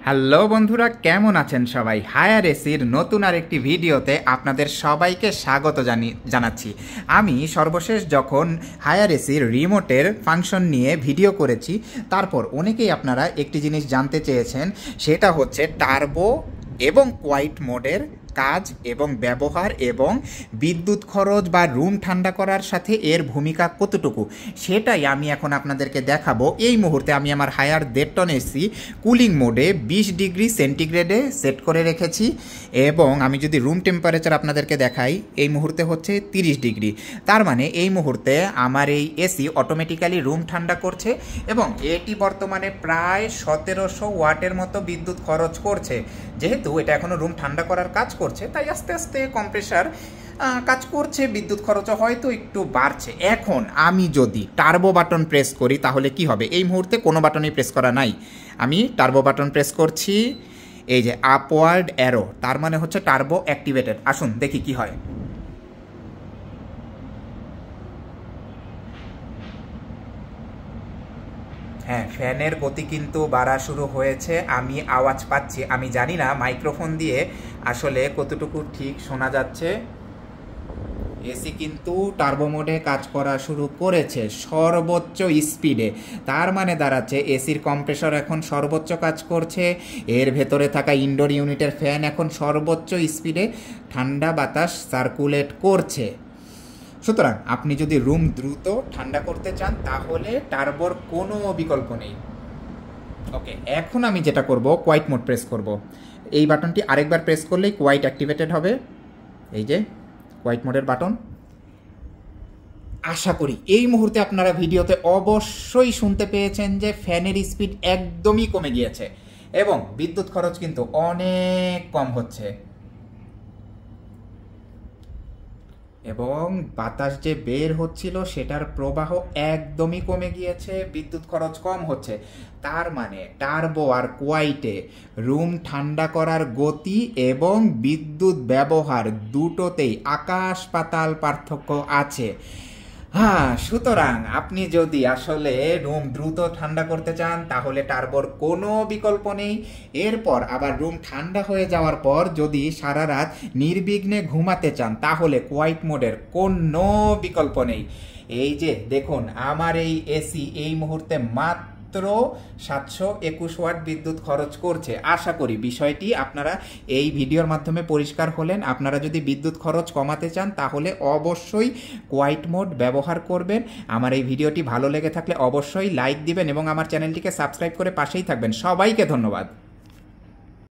Hello বন্ধুরা, কেমন আছেন সবাই? হায়ার এসির নতুন আরেকটি ভিডিওতে আপনাদের সবাইকে স্বাগত জানাচ্ছি। আমি সর্বশেষ যখন হায়ার এসির রিমোটের ফাংশন নিয়ে ভিডিও করেছি, তারপর অনেকেই আপনারা একটি জিনিস জানতে চেয়েছেন, সেটা হচ্ছে টার্বো এবং কোয়াইট মোডের কাজ এবং ব্যবহার এবং বিদ্যুৎ খরচ বা রুম ঠান্ডা করার সাথে এর ভূমিকা কতটুকু, সেটাই আমি এখন আপনাদেরকে দেখাবো। এই মুহূর্তে আমি আমার হায়ার দেড়টন এসি কুলিং মোডে 20 ডিগ্রি সেন্টিগ্রেডে সেট করে রেখেছি এবং আমি যদি রুম টেম্পারেচার আপনাদেরকে দেখাই, এই মুহূর্তে হচ্ছে 30 ডিগ্রি। তার মানে এই মুহূর্তে আমার এই এসি অটোমেটিক্যালি রুম ঠান্ডা করছে এবং এটি বর্তমানে প্রায় 1700 ওয়াটের মতো বিদ্যুৎ খরচ করছে। যেহেতু এটা এখনও রুম ঠান্ডা করার কাজ করছে, তাই আস্তে আস্তে কম্প্রেসার কাজ করছে, বিদ্যুৎ খরচও হয়তো একটু বাড়ছে। এখন আমি যদি টার্বো বাটন প্রেস করি তাহলে কি হবে? এই মুহূর্তে কোনো বাটনই প্রেস করা নাই, আমি টার্বো বাটন প্রেস করছি, এই যে আপওয়ার্ড অ্যারো, তার মানে হচ্ছে টার্বো অ্যাক্টিভেটেড। আসুন দেখি কি হয়। হ্যাঁ, ফ্যানের গতি কিন্তু বাড়া শুরু হয়েছে, আমি আওয়াজ পাচ্ছি। আমি জানি না মাইক্রোফোন দিয়ে আসলে কতটুকু ঠিক শোনা যাচ্ছে। এসি কিন্তু টার্বো মোডে কাজ করা শুরু করেছে সর্বোচ্চ স্পিডে। তার মানে দাঁড়াচ্ছে এসির কম্প্রেসর এখন সর্বোচ্চ কাজ করছে, এর ভেতরে থাকা ইনডোর ইউনিটের ফ্যান এখন সর্বোচ্চ স্পিডে ঠান্ডা বাতাস সার্কুলেট করছে। সুতরাং আপনি যদি রুম দ্রুত ঠান্ডা করতে চান তাহলে টার্বোর কোনো বিকল্প নেই। ওকে, এখন আমি যেটা করব, কোয়াইট মোড প্রেস করব। এই বাটনটি আরেকবার প্রেস করলেই কোয়াইট অ্যাক্টিভেটেড হবে। এই যে কোয়াইট মোডের বাটন। আশা করি এই মুহূর্তে আপনারা ভিডিওতে অবশ্যই শুনতে পেয়েছেন যে ফ্যানের স্পিড একদমই কমে গিয়েছে এবং বিদ্যুৎ খরচ কিন্তু অনেক কম হচ্ছে এবং বাতাস যে বের হচ্ছিল সেটার প্রবাহ একদমই কমে গিয়েছে, বিদ্যুৎ খরচ কম হচ্ছে। তার মানে টার্বো আর কোয়াইটে রুম ঠান্ডা করার গতি এবং বিদ্যুৎ ব্যবহার দুটোতেই আকাশ পাতাল পার্থক্য আছে। হ্যাঁ, সুতরাং আপনি যদি আসলে রুম দ্রুত ঠান্ডা করতে চান তাহলে টার্বোর কোনো বিকল্প নেই। এরপর আবার রুম ঠান্ডা হয়ে যাওয়ার পর যদি সারা রাত নির্বিঘ্নে ঘুমাতে চান তাহলে কোয়াইট মোডের কোনো বিকল্প নেই। এই যে দেখুন, আমার এই এসি এই মুহূর্তে মাত্র 721 ওয়াট বিদ্যুৎ খরচ করছে। আশা করি বিষয়টি আপনারা এই ভিডিওর মাধ্যমে পরিষ্কার হলেন। আপনারা যদি বিদ্যুৎ খরচ কমাতে চান তাহলে অবশ্যই কোয়াইট মোড ব্যবহার করবেন। আমার এই ভিডিওটি ভালো লেগে থাকলে অবশ্যই লাইক দিবেন এবং আমার চ্যানেলটিকে সাবস্ক্রাইব করে পাশেই থাকবেন। সবাইকে ধন্যবাদ।